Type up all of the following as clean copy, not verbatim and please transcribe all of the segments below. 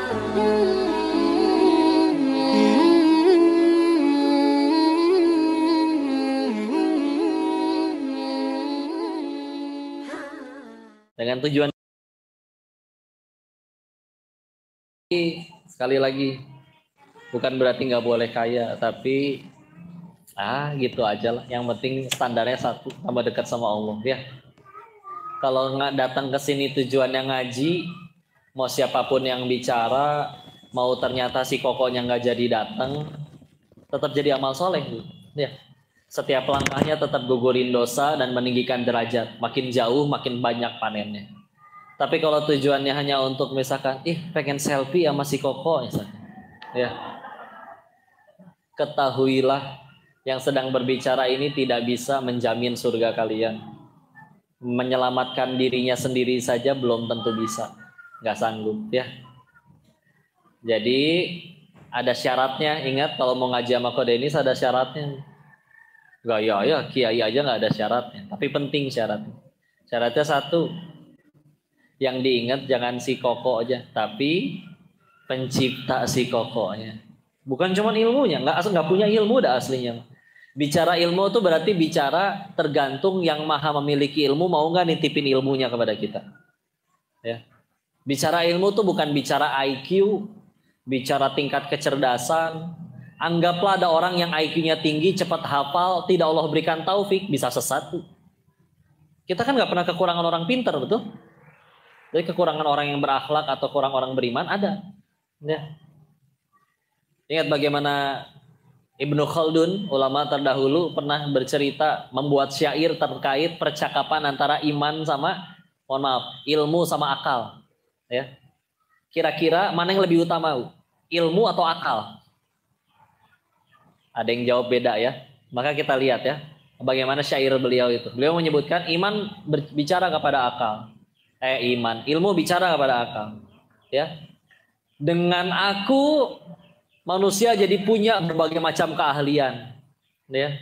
Dengan tujuan, sekali lagi, bukan berarti nggak boleh kaya, tapi gitu aja lah. Yang penting standarnya satu, tambah dekat sama Allah ya. Kalau nggak datang ke sini tujuannya ngaji, mau siapapun yang bicara, mau ternyata si kokonya nggak jadi datang, tetap jadi amal soleh ya. Setiap langkahnya tetap gugurin dosa dan meninggikan derajat. Makin jauh, makin banyak panennya. Tapi kalau tujuannya hanya untuk misalkan, pengen selfie sama si koko misalkan, ya, ketahuilah yang sedang berbicara ini tidak bisa menjamin surga kalian. Menyelamatkan dirinya sendiri saja belum tentu bisa, nggak sanggup ya. Jadi ada syaratnya. Ingat, kalau mau ngaji sama Kodenis ada syaratnya. Gak ya kiai aja nggak ada syaratnya, tapi penting syaratnya. Syaratnya satu, yang diingat jangan si koko aja, tapi pencipta si kokonya. Bukan cuma ilmunya, nggak punya ilmu dah aslinya. Bicara ilmu itu berarti bicara tergantung yang maha memiliki ilmu mau nggak nitipin ilmunya kepada kita. Ya. Bicara ilmu tuh bukan bicara IQ, bicara tingkat kecerdasan. Anggaplah ada orang yang IQ-nya tinggi, cepat hafal, tidak Allah berikan taufik, bisa sesat. Kita kan nggak pernah kekurangan orang pintar, betul? Jadi kekurangan orang yang berakhlak atau kurang orang beriman ada. Ya. Ingat bagaimana Ibnu Khaldun, ulama terdahulu, pernah bercerita membuat syair terkait percakapan antara iman sama, ilmu sama akal. Ya. Kira-kira mana yang lebih utama, ilmu atau akal? Ada yang jawab beda ya. Maka kita lihat ya, bagaimana syair beliau itu. Beliau menyebutkan iman berbicara kepada akal. Ilmu bicara kepada akal. Ya. Dengan aku manusia jadi punya berbagai macam keahlian. Ya.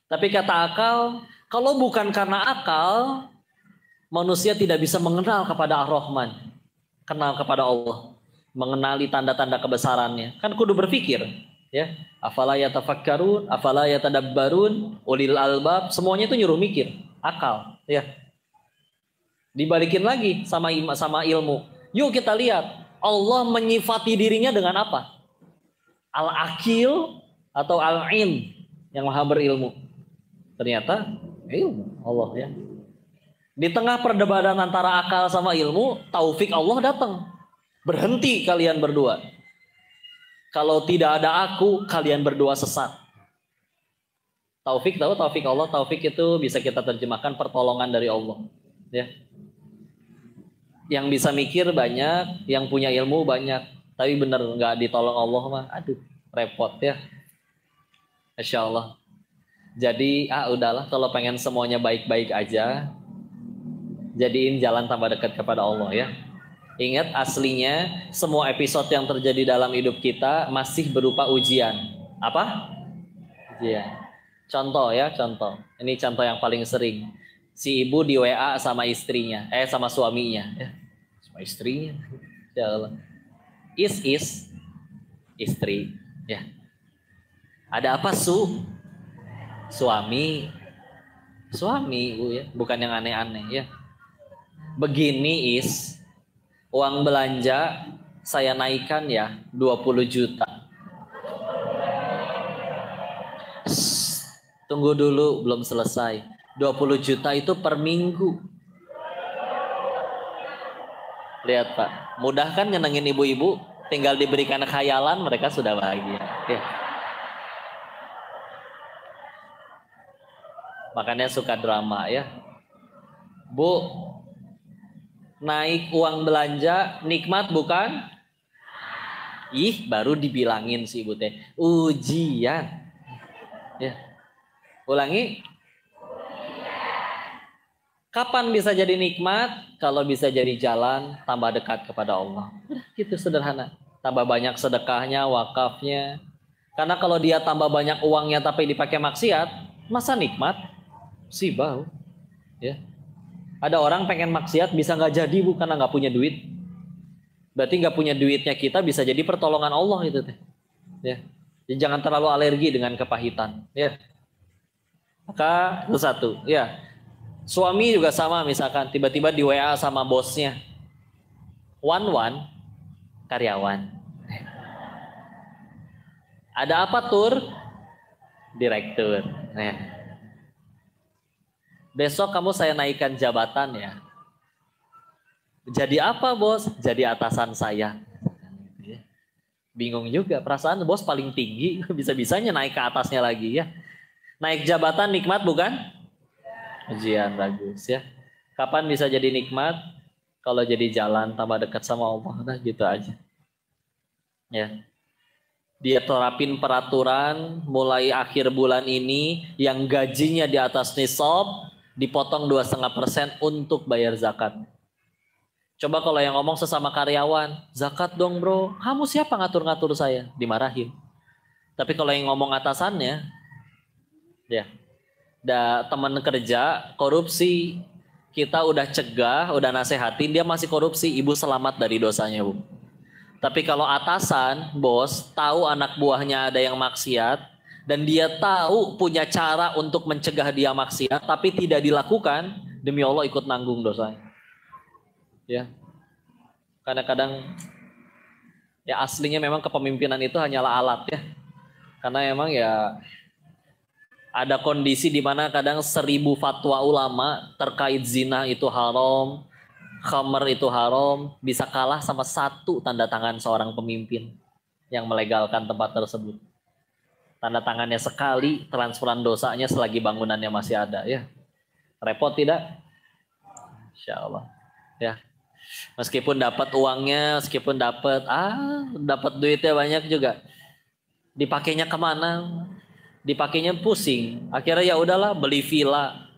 Tapi kata akal, kalau bukan karena akal, manusia tidak bisa mengenal kepada Ar-Rahman. Kenal kepada Allah. Mengenali tanda-tanda kebesarannya. Kan kudu berpikir. Ya, afala yatafakkarun, afala yatadabbarun, ulil albab, semuanya itu nyuruh mikir, akal, ya. Dibalikin lagi sama ilmu. Yuk kita lihat, Allah menyifati dirinya dengan apa? Al-Akil atau Al-Ilm, yang maha berilmu. Ternyata ilmu Allah ya. Di tengah perdebatan antara akal sama ilmu, taufik Allah datang. Berhenti kalian berdua. Kalau tidak ada aku, kalian berdua sesat. Taufik, tahu taufik Allah? Taufik itu bisa kita terjemahkan pertolongan dari Allah. Ya. Yang bisa mikir banyak, yang punya ilmu banyak. Tapi benar nggak ditolong Allah mah, aduh repot ya. Insya Allah. Jadi udahlah, kalau pengen semuanya baik-baik aja, jadiin jalan tambah dekat kepada Allah ya. Ingat, aslinya semua episode yang terjadi dalam hidup kita masih berupa ujian. Apa? Ujian. Contoh ya, contoh. Ini contoh yang paling sering. Si ibu di WA sama istrinya, sama suaminya. Ya, sama istrinya. Ya Allah. Is istri. Ya. Ada apa suami Bu ya, bukan yang aneh-aneh ya. Begini uang belanja saya naikkan ya 20 juta. Tunggu dulu, belum selesai. 20 juta itu per minggu. Lihat Pak, mudah kan nyenengin ibu-ibu, tinggal diberikan khayalan mereka sudah bahagia. Ya. Makanya suka drama ya. Bu, naik uang belanja nikmat bukan? Baru dibilangin si ibu teh ujian. Ya. Ulangi. Kapan bisa jadi nikmat? Kalau bisa jadi jalan tambah dekat kepada Allah. Gitu sederhana. Tambah banyak sedekahnya, wakafnya. Karena kalau dia tambah banyak uangnya tapi dipakai maksiat, masa nikmat? Si bau. Ya. Ada orang pengen maksiat bisa nggak jadi karena nggak punya duit. Berarti nggak punya duitnya kita bisa jadi pertolongan Allah itu teh. Ya. Jadi jangan terlalu alergi dengan kepahitan. Ya. Maka itu satu. Ya. Suami juga sama, misalkan tiba-tiba di WA sama bosnya. One karyawan. Ada apa tur? Direktur. Nah. Besok kamu saya naikkan jabatan ya. Jadi apa bos? Jadi atasan saya. Bingung juga, perasaan bos paling tinggi, bisa-bisanya naik ke atasnya lagi ya. Naik jabatan nikmat bukan? Ujian, bagus ya. Kapan bisa jadi nikmat? Kalau jadi jalan tambah dekat sama Allah, nah gitu aja. Ya. Dia terapin peraturan mulai akhir bulan ini yang gajinya di atas nisab dipotong 2,5% untuk bayar zakat. Coba kalau yang ngomong sesama karyawan, zakat dong bro, kamu siapa ngatur-ngatur saya? Dimarahin. Tapi kalau yang ngomong atasannya, ya, teman kerja korupsi, kita udah cegah, udah nasehatin, dia masih korupsi, ibu selamat dari dosanya bu. Tapi kalau atasan, bos, tahu anak buahnya ada yang maksiat, dan dia tahu punya cara untuk mencegah dia maksiat, tapi tidak dilakukan, demi Allah ikut nanggung dosanya. Ya, kadang-kadang ya aslinya memang kepemimpinan itu hanyalah alat ya, karena memang ya ada kondisi di mana kadang 1000 fatwa ulama terkait zina itu haram, khamr itu haram, bisa kalah sama satu tanda tangan seorang pemimpin yang melegalkan tempat tersebut. Tanda tangannya sekali, transferan dosanya selagi bangunannya masih ada ya. Repot tidak? Insya Allah ya. Meskipun dapat uangnya, meskipun dapat duitnya banyak juga, dipakainya kemana? Dipakainya pusing. Akhirnya ya udahlah beli villa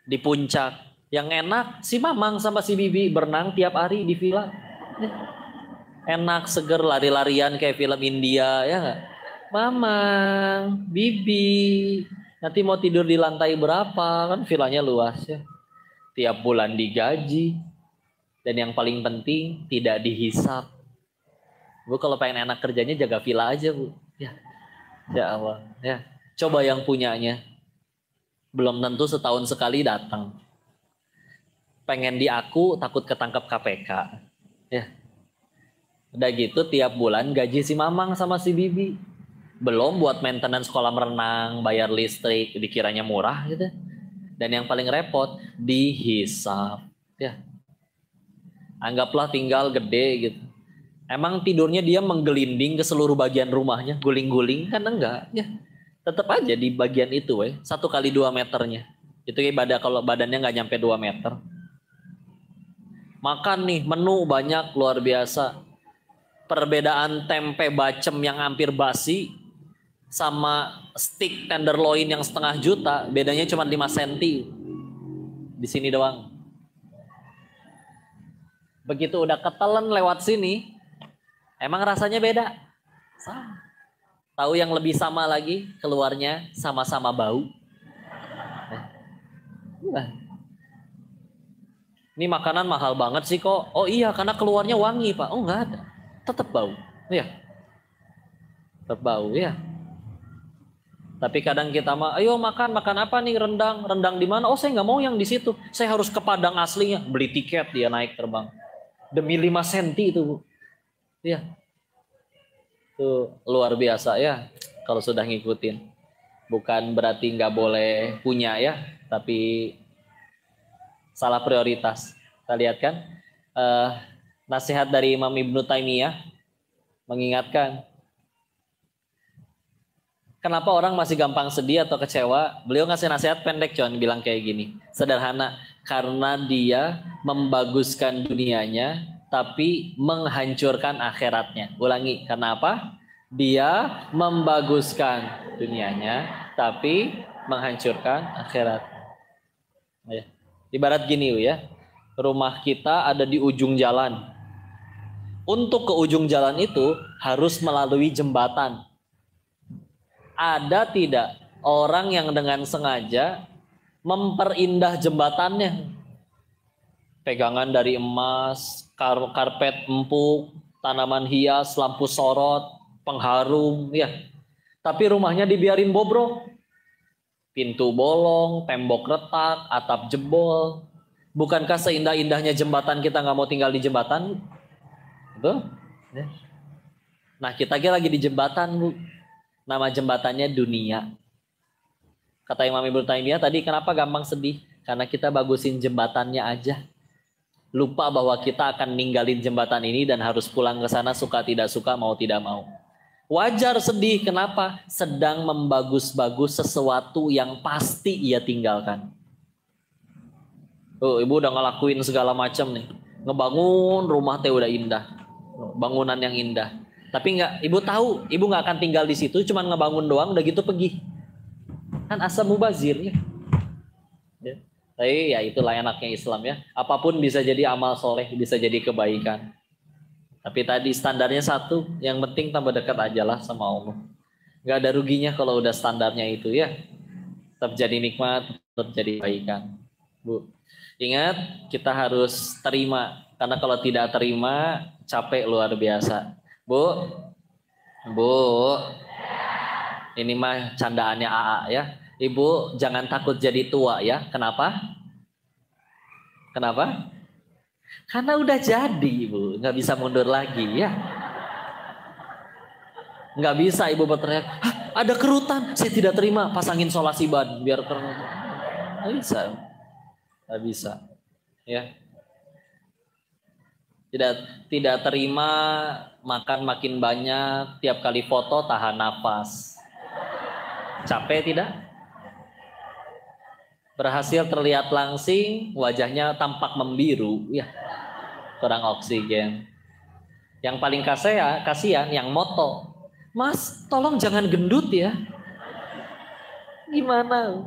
di puncak. Yang enak si Mamang sama si Bibi berenang tiap hari di villa. Enak, seger, lari-larian kayak film India ya nggak? Mamang, Bibi, nanti mau tidur di lantai berapa? Kan villanya luas ya. Tiap bulan digaji. Dan yang paling penting tidak dihisap. Bu kalau pengen enak kerjanya jaga villa aja bu. Ya Allah. Ya. Coba yang punyanya. Belum tentu setahun sekali datang. Pengen di aku takut ketangkep KPK. Ya. Udah gitu tiap bulan gaji si Mamang sama si Bibi. Belum buat maintenance kolam renang, bayar listrik, dikiranya murah gitu. Dan yang paling repot dihisap. Ya. Anggaplah tinggal gede gitu. Emang tidurnya dia menggelinding ke seluruh bagian rumahnya, guling-guling kan enggak ya. Tetap aja di bagian itu 1 kali 2 meternya. Itu ibadah kalau badannya nggak nyampe 2 meter. Makan nih menu banyak luar biasa. Perbedaan tempe bacem yang hampir basi sama steak tenderloin yang 1,5 juta, bedanya cuma 5 cm. Di sini doang. Begitu udah ketelan lewat sini, emang rasanya beda. Sama. Tahu yang lebih sama lagi, keluarnya sama-sama bau. Ini makanan mahal banget sih kok. Oh iya, karena keluarnya wangi pak. Oh enggak ada, tetap bau. Iya, tetap bau ya. Tapi kadang kita mah, ayo makan apa nih, rendang di mana? Oh saya nggak mau yang di situ, saya harus ke Padang aslinya. Beli tiket dia naik terbang. Demi 5 cm itu bu. Ya. Itu luar biasa ya. Kalau sudah ngikutin. Bukan berarti nggak boleh punya ya. Tapi salah prioritas. Kita lihat kan. Nasihat dari Imam Ibnu Taimiyah. Mengingatkan. Kenapa orang masih gampang sedih atau kecewa? Beliau ngasih nasihat pendek cuman bilang kayak gini. Sederhana. Karena dia membaguskan dunianya tapi menghancurkan akhiratnya. Ulangi, karena apa? Dia membaguskan dunianya tapi menghancurkan akhiratnya. Ya. Ibarat gini ya, rumah kita ada di ujung jalan. Untuk ke ujung jalan itu harus melalui jembatan. Ada tidak orang yang dengan sengaja memperindah jembatannya? pegangan dari emas, karpet empuk, tanaman hias, lampu sorot, pengharum, ya. Tapi rumahnya dibiarin bobrok. Pintu bolong, tembok retak, atap jebol. Bukankah seindah-indahnya jembatan kita nggak mau tinggal di jembatan? Betul? Ya. Nah, kita lagi di jembatan, Bu. Nama jembatannya dunia. Kata Imam Ibnu Taimiyah tadi, kenapa gampang sedih? Karena kita bagusin jembatannya aja. Lupa bahwa kita akan ninggalin jembatan ini dan harus pulang ke sana suka tidak suka, mau tidak mau. Wajar sedih, kenapa? Sedang membagus-bagus sesuatu yang pasti ia tinggalkan. Oh, ibu udah ngelakuin segala macam nih. Ngebangun rumah teh udah indah. Bangunan yang indah. Tapi enggak, ibu tahu, ibu nggak akan tinggal di situ, cuman ngebangun doang udah gitu pergi. Kan asal mubazir ya. Tapi ya itulah enaknya Islam ya. Apapun bisa jadi amal soleh, bisa jadi kebaikan. Tapi tadi standarnya satu, yang penting tambah dekat aja lah sama Allah. Gak ada ruginya kalau udah standarnya itu ya. Tetap jadi nikmat, tetap jadi kebaikan. Bu, ingat kita harus terima. Karena kalau tidak terima, capek luar biasa. Bu, ini mah candaannya AA ya. Ibu jangan takut jadi tua ya. Kenapa? Kenapa? Karena udah jadi ibu, nggak bisa mundur lagi ya. Nggak bisa ibu berteriak, ada kerutan, saya tidak terima, pasangin solasi ban biar kerutan. Nggak bisa, nggak bisa, ya. Tidak terima makan makin banyak, tiap kali foto tahan nafas. Capek tidak? Berhasil terlihat langsing, wajahnya tampak membiru, ya. Kurang oksigen. Yang paling kasihan yang moto. Mas, tolong jangan gendut ya. Gimana?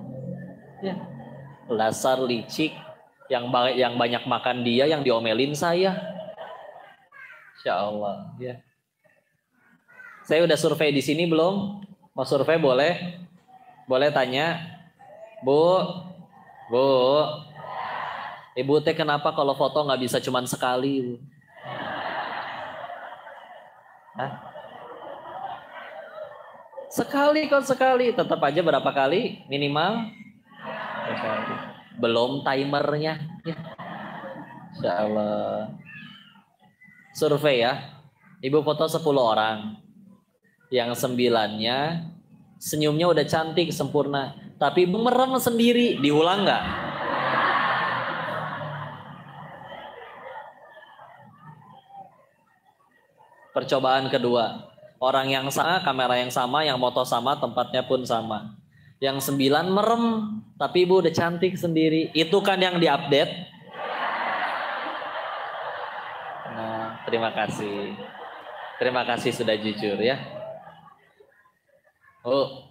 Ya. Dasar licik, yang banyak makan dia, yang diomelin saya. Insya Allah, ya. Saya udah survei di sini belum? Mau survei boleh? Boleh tanya? Bu, ibu teh kenapa kalau foto nggak bisa cuman sekali? Bu? Hah? Sekali, tetap aja berapa kali minimal? Sekali. Belum timernya. Ya. Insya Allah. Survei ya, ibu foto 10 orang, yang 9-nya senyumnya udah cantik sempurna, tapi ibu merem sendiri, diulang nggak? Percobaan kedua, orang yang sama, kamera yang sama, yang moto sama, tempatnya pun sama. Yang 9 merem, tapi ibu udah cantik sendiri. Itu kan yang diupdate. Nah, terima kasih. Terima kasih sudah jujur ya. Oh,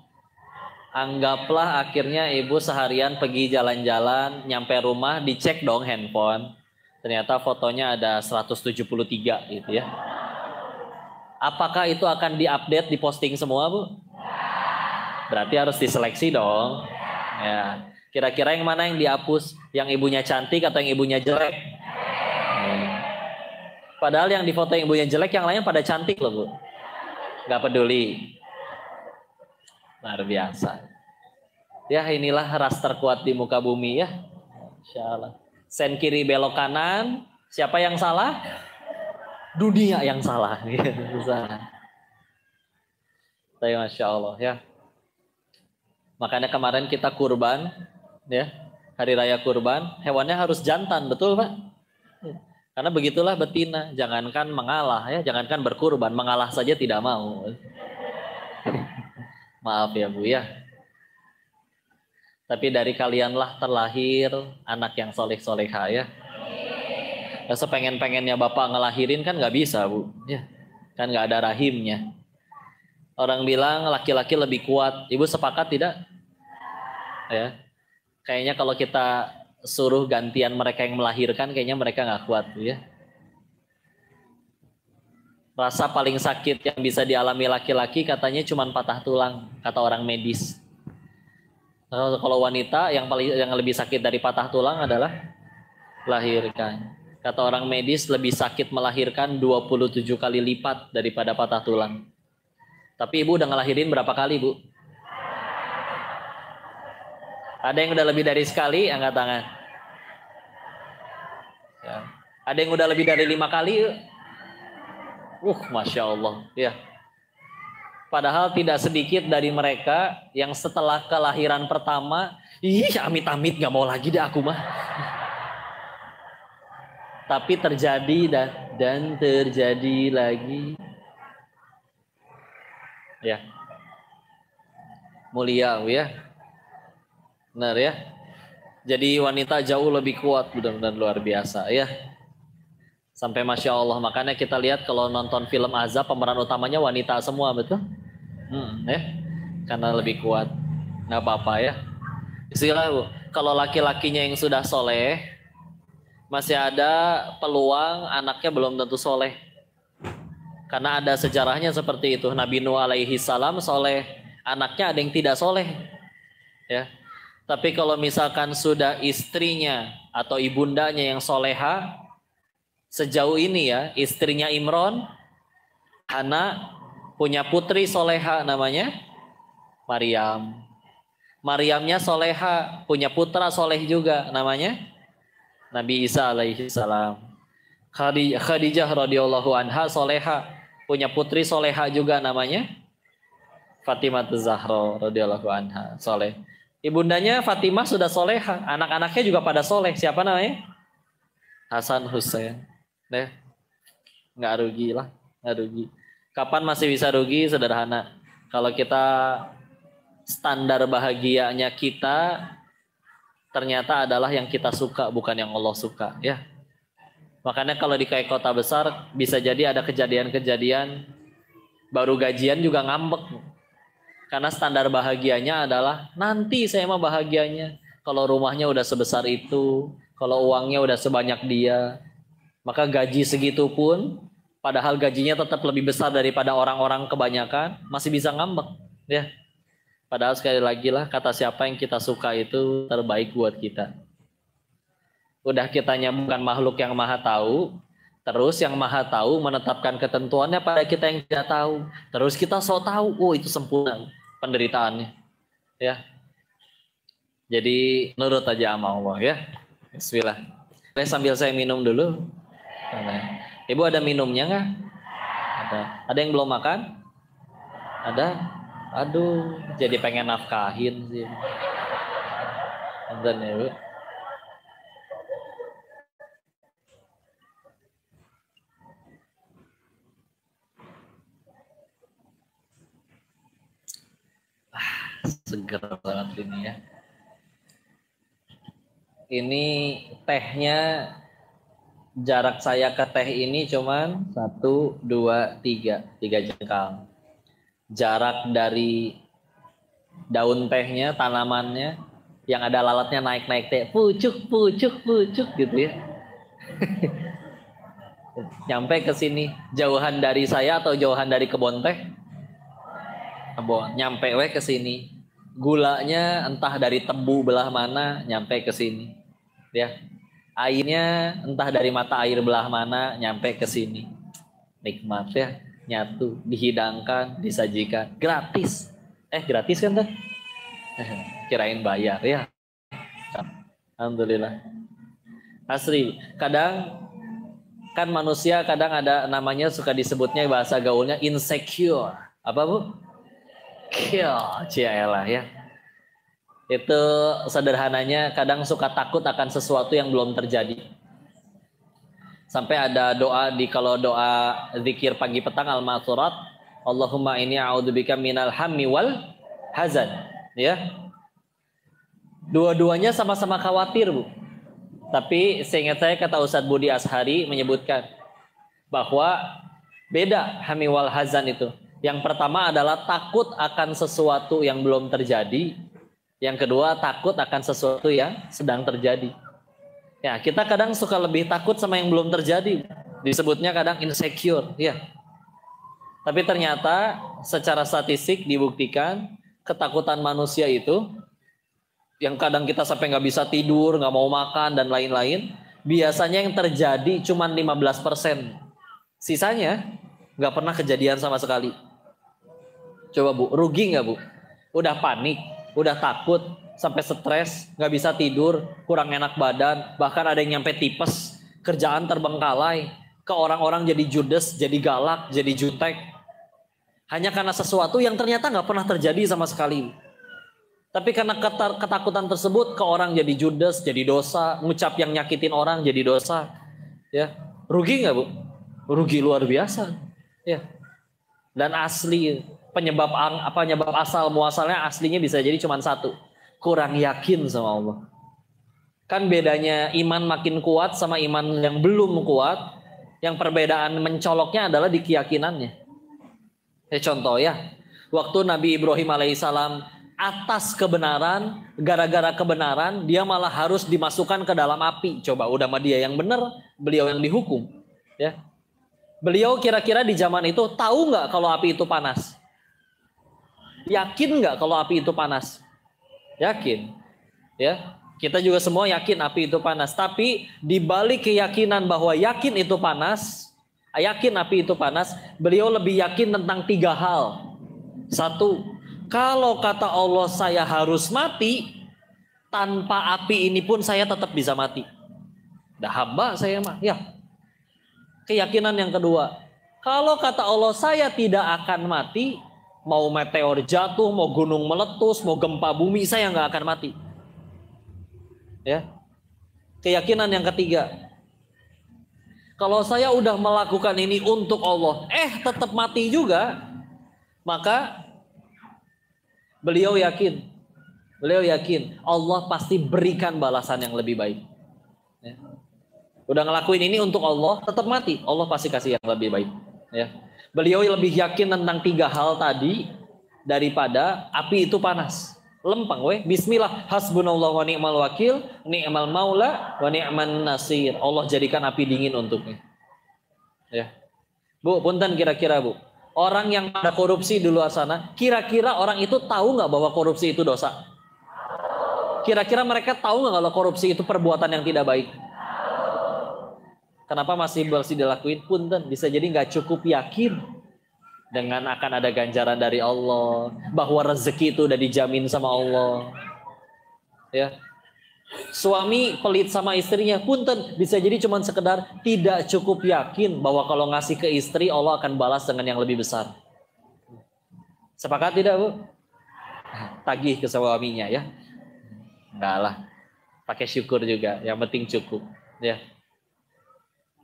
anggaplah akhirnya ibu seharian pergi jalan-jalan, nyampe rumah dicek dong handphone. Ternyata fotonya ada 173 gitu ya. Apakah itu akan diupdate, diposting semua, Bu? Berarti harus diseleksi dong. Ya. Kira-kira yang mana yang dihapus? Yang ibunya cantik atau yang ibunya jelek? Padahal yang difoto yang ibunya jelek, yang lainnya pada cantik loh, Bu. Gak peduli. Luar biasa. Ya, inilah ras terkuat di muka bumi ya. Insya Allah. Sen kiri belok kanan. Siapa yang salah? Dunia yang salah. Tapi Masya Allah ya. Makanya kemarin kita kurban ya. Hari raya kurban. Hewannya harus jantan, betul Pak? Karena begitulah betina. Jangankan mengalah ya. Jangankan berkurban. Mengalah saja tidak mau. Maaf ya Bu ya. Tapi dari kalianlah terlahir anak yang soleh-soleha ya. Sepengen-pengennya bapak ngelahirin kan nggak bisa Bu. Ya. Kan nggak ada rahimnya. Orang bilang laki-laki lebih kuat. Ibu sepakat tidak? Ya. Kayaknya kalau kita suruh gantian mereka yang melahirkan, kayaknya mereka nggak kuat Bu ya. Rasa paling sakit yang bisa dialami laki-laki katanya cuma patah tulang, kata orang medis. Kalau wanita yang lebih sakit dari patah tulang adalah Lahirkan. Kata orang medis lebih sakit melahirkan 27 kali lipat daripada patah tulang. Tapi ibu udah ngelahirin berapa kali, Bu? Ada yang udah lebih dari sekali, angkat tangan. Ya. Ada yang udah lebih dari 5 kali? Masya Allah. Ya. Padahal tidak sedikit dari mereka yang setelah kelahiran pertama, amit-amit gak mau lagi deh aku mah. Tapi terjadi dan terjadi lagi. Ya. Mulia, ya. Benar ya. Jadi wanita jauh lebih kuat, benar-benar luar biasa ya. Sampai Masya Allah. Makanya kita lihat kalau nonton film azab, pemeran utamanya wanita semua, betul? Ya. Karena lebih kuat. Nggak apa-apa ya. Istilah, Bu, kalau laki-lakinya yang sudah soleh, masih ada peluang anaknya belum tentu soleh. Karena ada sejarahnya seperti itu. Nabi Nuh alaihi salam soleh, anaknya ada yang tidak soleh. Ya. Tapi kalau misalkan sudah istrinya atau ibundanya yang soleha, sejauh ini ya, istrinya Imron, anak punya putri soleha namanya Maryam. Maryamnya soleha, punya putra soleh juga namanya Nabi Isa alaihi salam. Khadijah radhiyallahu anha soleha, punya putri soleha juga namanya Fatimah Zahra radhiyallahu anha, soleh. Ibundanya Fatimah sudah soleha, anak-anaknya juga pada soleh. Siapa namanya? Hasan Hussein. Nggak rugi lah, nggak rugi. Kapan masih bisa rugi? Sederhana. Kalau kita standar bahagianya kita ternyata adalah yang kita suka, bukan yang Allah suka, ya. Makanya kalau di kayak kota besar bisa jadi ada kejadian-kejadian baru gajian juga ngambek. Karena standar bahagianya adalah nanti saya mah bahagianya kalau rumahnya udah sebesar itu, kalau uangnya udah sebanyak dia. Maka gaji segitu pun padahal gajinya tetap lebih besar daripada orang-orang kebanyakan, masih bisa ngambek, ya. Padahal sekali lagi lah, kata siapa yang kita suka itu terbaik buat kita. Udah kitanya bukan makhluk yang maha tahu, terus yang maha tahu menetapkan ketentuannya pada kita yang tidak tahu. Terus kita sok tahu, itu sempurna penderitaannya. Ya. Jadi nurut aja sama Allah ya. Bismillah. Sambil saya minum dulu. Ibu ada minumnya nggak? Ada. Ada yang belum makan? Ada? Aduh, jadi pengen nafkahin sih. Enten ya, Bu. Seger banget ini ya. Ini tehnya, jarak saya ke teh ini cuman 1, 2, 3 jengkal. Jarak dari daun tehnya, tanamannya yang ada lalatnya naik-naik teh, pucuk gitu ya. Nyampe ke sini, jauhan dari saya atau jauhan dari kebun teh? Kebun, nyampe we ke sini. Gulanya entah dari tebu belah mana nyampe ke sini. Ya. Airnya entah dari mata air belah mana nyampe ke sini. Nikmat ya. Nyatu, dihidangkan, disajikan, gratis. Gratis kan tuh? Kirain bayar ya. Alhamdulillah. Asli, kadang kan manusia kadang ada namanya suka disebutnya bahasa gaulnya insecure. Apa, Bu? Cialah ya. Itu sederhananya kadang suka takut akan sesuatu yang belum terjadi. Sampai ada doa kalau doa zikir pagi petang al-ma'thurat, Allahumma inni a'udzubika minal hammi wal hazan, ya. Dua-duanya sama-sama khawatir, Bu. Tapi seingat saya kata Ustadz Budi Ashari menyebutkan bahwa beda hammi wal hazan itu. Yang pertama adalah takut akan sesuatu yang belum terjadi. Yang kedua takut akan sesuatu yang sedang terjadi. Ya, kita kadang suka lebih takut sama yang belum terjadi. Disebutnya kadang insecure, ya. Tapi ternyata secara statistik dibuktikan ketakutan manusia itu yang kadang kita sampai nggak bisa tidur, nggak mau makan dan lain-lain, biasanya yang terjadi cuma 15%. Sisanya nggak pernah kejadian sama sekali. Coba Bu, rugi nggak Bu? Udah panik, udah takut, sampai stres, nggak bisa tidur, kurang enak badan, bahkan ada yang nyampe tipes, kerjaan terbengkalai, ke orang-orang jadi judes, jadi galak, jadi jutek. Hanya karena sesuatu yang ternyata nggak pernah terjadi sama sekali. Tapi karena ketakutan tersebut, ke orang jadi judes, jadi dosa, ngucap yang nyakitin orang jadi dosa. Ya, rugi nggak Bu? Rugi luar biasa. Ya. Dan asli penyebab asal muasalnya aslinya bisa jadi cuma satu, kurang yakin sama Allah. Kan bedanya iman makin kuat sama iman yang belum kuat, yang perbedaan mencoloknya adalah di keyakinannya. Contoh ya, waktu Nabi Ibrahim alaihissalam atas kebenaran, gara-gara kebenaran dia malah harus dimasukkan ke dalam api. Coba udah mah dia yang benar, beliau yang dihukum. Ya, beliau kira-kira di zaman itu tahu nggak kalau api itu panas? Yakin nggak kalau api itu panas? Yakin. Ya, kita juga semua yakin api itu panas. Tapi di balik keyakinan bahwa yakin itu panas, yakin api itu panas, beliau lebih yakin tentang 3 hal. 1, kalau kata Allah saya harus mati, tanpa api ini pun saya tetap bisa mati. Dah hamba saya mah. Ya. Keyakinan yang kedua, kalau kata Allah saya tidak akan mati, mau meteor jatuh, mau gunung meletus, mau gempa bumi, saya nggak akan mati. Ya. Keyakinan yang ketiga, kalau saya udah melakukan ini untuk Allah, tetap mati juga, maka beliau yakin Allah pasti berikan balasan yang lebih baik. Ya. Udah ngelakuin ini untuk Allah, tetap mati, Allah pasti kasih yang lebih baik. Ya. Beliau lebih yakin tentang 3 hal tadi daripada api itu panas. Lempeng weh, bismillah, hasbunallah wa ni'mal wakil, ni'mal maula wa ni'man nasir. Allah jadikan api dingin untuknya. Ya. Bu, punten kira-kira Bu, orang yang ada korupsi di luar sana, kira-kira orang itu tahu nggak bahwa korupsi itu dosa? Kira-kira mereka tahu nggak kalau korupsi itu perbuatan yang tidak baik? Kenapa masih dilakuin? Punten, bisa jadi nggak cukup yakin dengan akan ada ganjaran dari Allah, bahwa rezeki itu udah dijamin sama Allah. Ya. Suami pelit sama istrinya, punten, bisa jadi cuma sekedar tidak cukup yakin bahwa kalau ngasih ke istri Allah akan balas dengan yang lebih besar. Sepakat tidak Bu? Tagih ke suaminya ya. Enggak lah. Pakai syukur juga, yang penting cukup. Ya.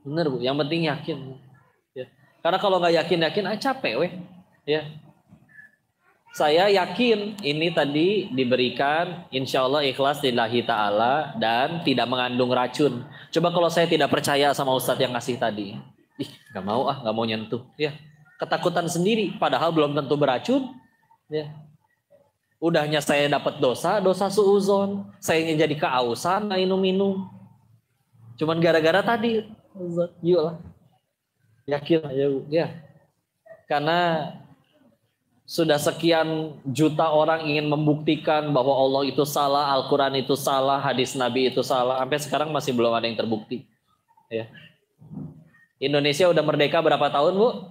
Bener Bu, yang penting yakin. Ya. Karena kalau nggak yakin capek weh. Ya. Saya yakin ini tadi diberikan insya Allah ikhlas lillahi ta'ala dan tidak mengandung racun. Coba kalau saya tidak percaya sama Ustadz yang ngasih tadi. Nggak mau nyentuh. Ya. Ketakutan sendiri, padahal belum tentu beracun. Ya. Udahnya saya dapat dosa suuzon. Saya jadi keausan, minum. Cuman gara-gara tadi. Yuk lah. Yakin aja Bu. Ya. Karena sudah sekian juta orang ingin membuktikan bahwa Allah itu salah, Al-Quran itu salah, hadis Nabi itu salah. Sampai sekarang masih belum ada yang terbukti. Ya. Indonesia udah merdeka berapa tahun Bu?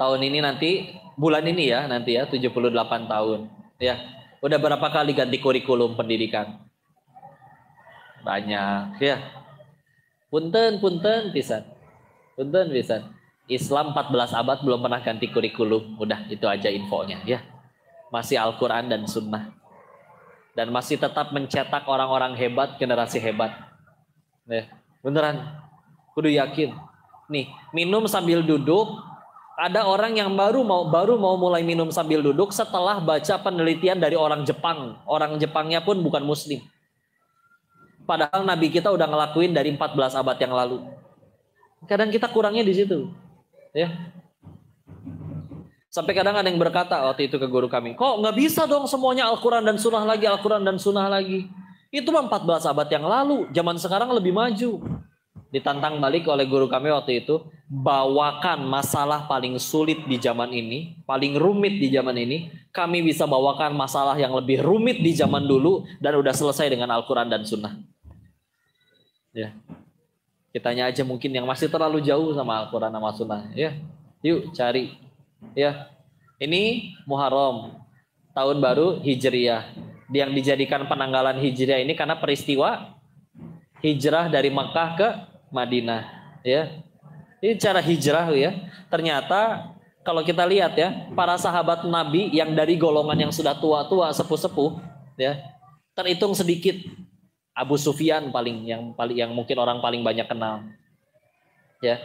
Tahun ini nanti, bulan ini ya nanti ya 78 tahun. Ya. Udah berapa kali ganti kurikulum pendidikan? Banyak ya. Punten pisan. Islam 14 abad belum pernah ganti kurikulum. Udah itu aja infonya ya. Masih Al-Quran dan Sunnah. Dan masih tetap mencetak orang-orang hebat, generasi hebat. Ya, beneran. Kudu yakin. Nih, minum sambil duduk. Ada orang yang baru mau mulai minum sambil duduk setelah baca penelitian dari orang Jepang. Orang Jepangnya pun bukan Muslim. Padahal Nabi kita udah ngelakuin dari 14 abad yang lalu. Kadang kita kurangnya di situ. Ya. Sampai kadang ada yang berkata waktu itu ke guru kami, kok nggak bisa dong semuanya Al-Quran dan Sunnah lagi, Al-Quran dan Sunnah lagi. Itu 14 abad yang lalu, zaman sekarang lebih maju. Ditantang balik oleh guru kami waktu itu, bawakan masalah paling sulit di zaman ini, paling rumit di zaman ini, kami bisa bawakan masalah yang lebih rumit di zaman dulu, dan udah selesai dengan Al-Quran dan Sunnah. Ya. Kitanya aja mungkin yang masih terlalu jauh sama Al-Quran sama Sunnah. Ya. Yuk cari. Ya. Ini Muharram. Tahun baru Hijriyah. Yang dijadikan penanggalan Hijriyah ini karena peristiwa hijrah dari Makkah ke Madinah. Ya. Ini cara hijrah ya. Ternyata kalau kita lihat ya, para sahabat Nabi yang dari golongan yang sudah tua-tua, sepuh-sepuh, ya, terhitung sedikit. Abu Sufyan yang mungkin orang paling banyak kenal. Ya.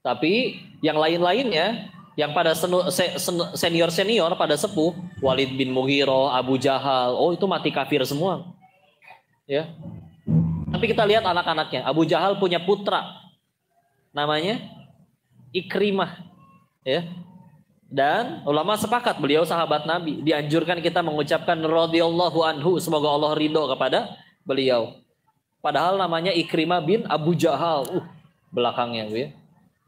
Tapi yang lain-lainnya yang pada senior-senior pada sepuh, Walid bin Mughirah, Abu Jahal, oh itu mati kafir semua. Ya. Tapi kita lihat anak-anaknya. Abu Jahal punya putra namanya Ikrimah. Ya. Dan ulama sepakat beliau sahabat Nabi, dianjurkan kita mengucapkan radhiyallahu anhu, semoga Allah ridho kepada beliau. Padahal namanya Ikrimah bin Abu Jahal. Belakangnya ya.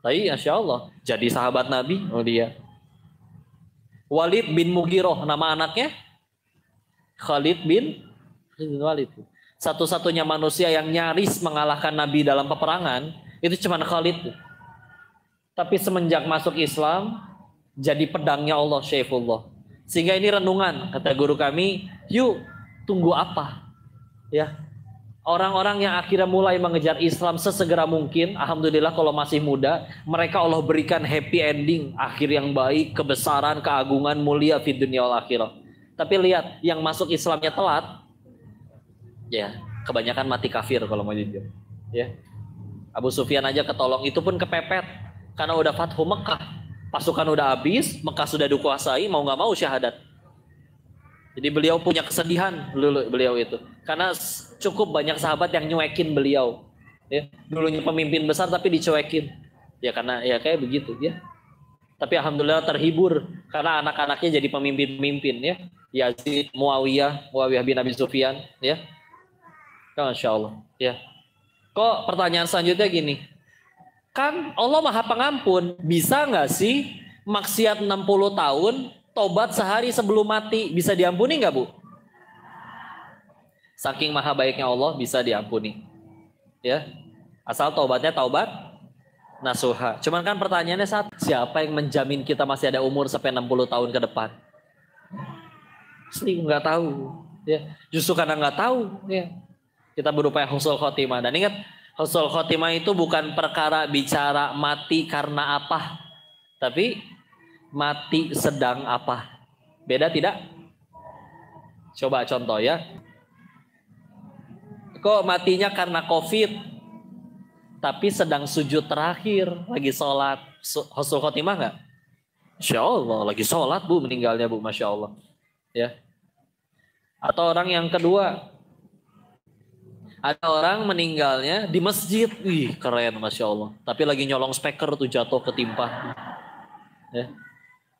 Tapi Masya Allah jadi sahabat Nabi. Oh dia. Walid bin Mughirah nama anaknya Khalid bin Walid. Satu-satunya manusia yang nyaris mengalahkan Nabi dalam peperangan itu cuma Khalid. Tapi semenjak masuk Islam jadi pedangnya Allah, Syaifullah. Sehingga ini renungan kata guru kami, yuk tunggu apa? Ya, orang-orang yang akhirnya mulai mengejar Islam sesegera mungkin, alhamdulillah kalau masih muda, mereka Allah berikan happy ending, akhir yang baik, kebesaran, keagungan, mulia di dunia wal akhirah. Tapi lihat, yang masuk Islamnya telat, ya kebanyakan mati kafir kalau mau jujur. Ya, Abu Sufyan aja ketolong itu pun kepepet, karena udah Fathu Mekah, pasukan udah habis, Mekah sudah dikuasai, mau nggak mau syahadat. Jadi beliau punya kesedihan dulu beliau itu. Karena cukup banyak sahabat yang nyuekin beliau. Ya, dulunya pemimpin besar tapi dicuekin. Ya karena ya kayak begitu ya. Tapi alhamdulillah terhibur karena anak-anaknya jadi pemimpin-pemimpin ya. Yazid, Muawiyah bin Abi Sufyan ya. Masya Allah ya. Kok pertanyaan selanjutnya gini. Kan Allah Maha Pengampun, bisa nggak sih maksiat 60 tahun tobat sehari sebelum mati bisa diampuni nggak Bu? Saking maha baiknya Allah bisa diampuni. Ya, asal tobatnya taubat nasuha. Cuman kan pertanyaannya siapa yang menjamin kita masih ada umur sampai 60 tahun ke depan? Asli nggak tahu. Ya, justru karena nggak tahu. Ya, kita berupaya husnul khotimah. Dan ingat, husnul khotimah itu bukan perkara bicara mati karena apa, tapi mati sedang apa. Beda tidak? Coba contoh ya. Kok matinya karena COVID, tapi sedang sujud terakhir, lagi sholat. Husnul khotimah nggak? Insya Allah, lagi sholat Bu meninggalnya Bu, Masya Allah. Ya. Atau orang yang kedua, ada orang meninggalnya di masjid, wih keren Masya Allah. Tapi lagi nyolong speaker tuh jatuh ketimpa. Ya.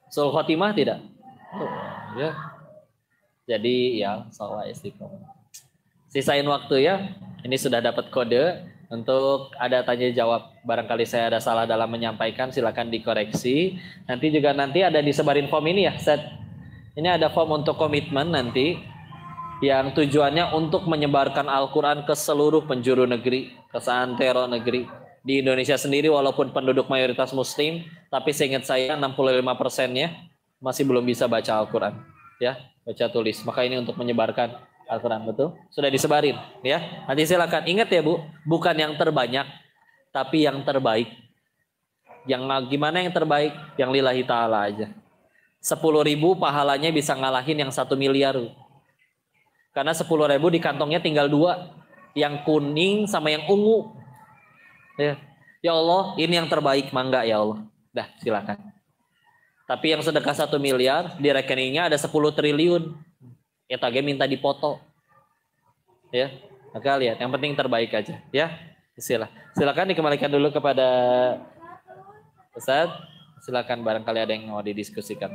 Husnul khotimah tidak? Oh, ya. Jadi ya sholat istiqomah. Sisain waktu ya. Ini sudah dapat kode untuk ada tanya jawab. Barangkali saya ada salah dalam menyampaikan, silakan dikoreksi. Nanti ada disebarin form ini ya. Ini ada form untuk komitmen nanti yang tujuannya untuk menyebarkan Al-Quran ke seluruh penjuru negeri, ke seantero negeri. Di Indonesia sendiri walaupun penduduk mayoritas muslim, tapi seingat saya 65%-nya masih belum bisa baca Al-Quran, ya, baca tulis. Maka ini untuk menyebarkan Al-Quran, betul? Sudah disebarin, ya. Nanti silakan ingat ya Bu, bukan yang terbanyak, tapi yang terbaik. Yang gimana yang terbaik? Yang lillahi ta'ala aja. 10.000 pahalanya bisa ngalahin yang 1 miliar. Karena 10.000 di kantongnya tinggal 2, yang kuning sama yang ungu. Ya Allah, ini yang terbaik, mangga ya Allah. Dah, silakan. Tapi yang sedekah 1 miliar di rekeningnya ada 10 triliun. Ya tage minta dipoto. Ya, maka lihat, yang penting terbaik aja, ya. Silakan dikembalikan dulu kepada Ustaz. Silakan barangkali ada yang mau didiskusikan.